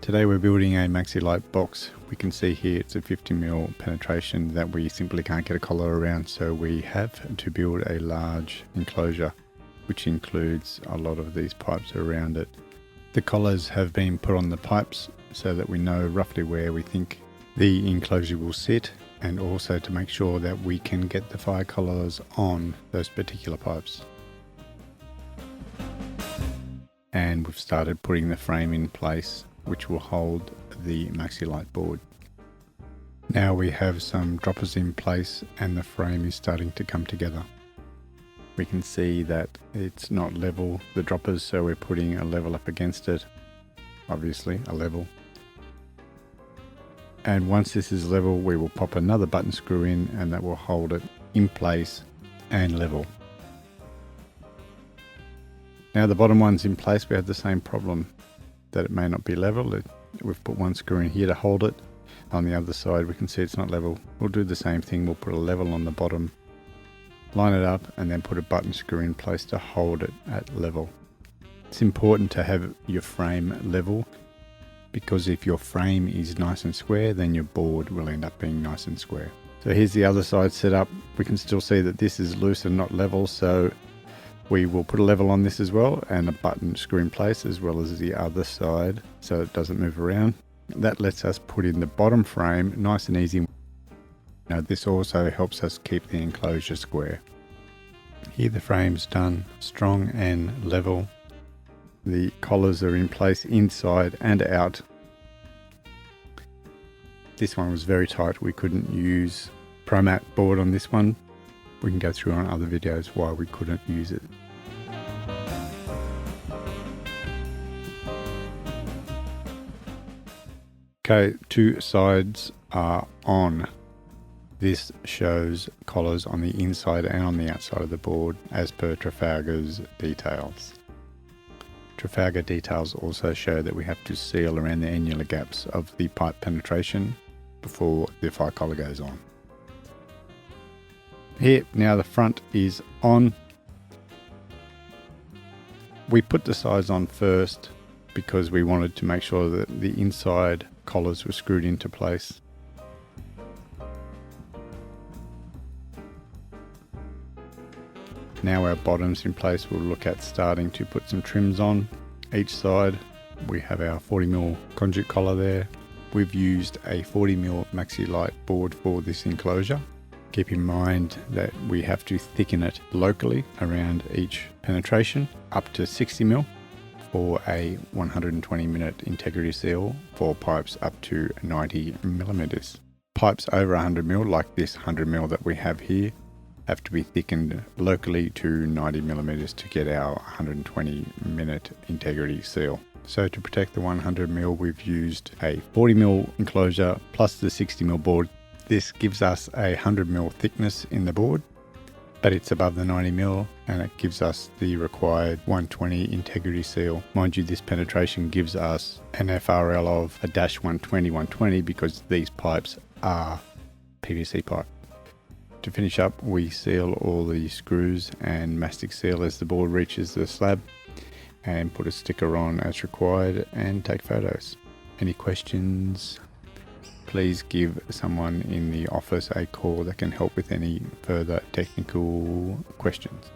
Today we're building a Maxilite box. We can see here it's a 50mm penetration that we simply can't get a collar around, so we have to build a large enclosure which includes a lot of these pipes around it. The collars have been put on the pipes so that we know roughly where we think the enclosure will sit, and also to make sure that we can get the fire collars on those particular pipes. And we've started putting the frame in place which will hold the Maxilite board. Now we have some droppers in place and the frame is starting to come together. We can see that it's not level, the droppers, so we're putting a level up against it, obviously a level. And once this is level, we will pop another button screw in and that will hold it in place and level. Now the bottom one's in place, we have the same problem, that it may not be level. We've put one screw in here to hold it. On the other side we can see it's not level. We'll do the same thing, we'll put a level on the bottom, line it up, and then put a button screw in place to hold it at level. It's important to have your frame level, because if your frame is nice and square, then your board will end up being nice and square. So here's the other side set up. We can still see that this is loose and not level, so we will put a level on this as well and a button screw in place, as well as the other side so it doesn't move around. That lets us put in the bottom frame nice and easy. Now this also helps us keep the enclosure square. Here the frame's done, strong and level. The collars are in place inside and out. This one was very tight, we couldn't use ProMat board on this one. We can go through on other videos why we couldn't use it. Okay, two sides are on. This shows collars on the inside and on the outside of the board as per Trafalgar's details. Trafalgar details also show that we have to seal around the annular gaps of the pipe penetration before the fire collar goes on. Here, now the front is on. We put the sides on first because we wanted to make sure that the inside collars were screwed into place. Now our bottom's in place, we'll look at starting to put some trims on each side. We have our 40mm conduit collar there. We've used a 40mm Maxilite board for this enclosure. Keep in mind that we have to thicken it locally around each penetration up to 60mm for a 120-minute integrity seal for pipes up to 90mm. Pipes over 100mm, like this 100mm that we have here, have to be thickened locally to 90mm to get our 120-minute integrity seal. So to protect the 100mm, we've used a 40mm enclosure plus the 60mm board. This gives us a 100mm thickness in the board, but it's above the 90mm and it gives us the required 120 integrity seal. Mind you, this penetration gives us an FRL of a -120 because these pipes are PVC pipe. To finish up, we seal all the screws and mastic seal as the board reaches the slab, and put a sticker on as required and take photos. Any questions? Please give someone in the office a call that can help with any further technical questions.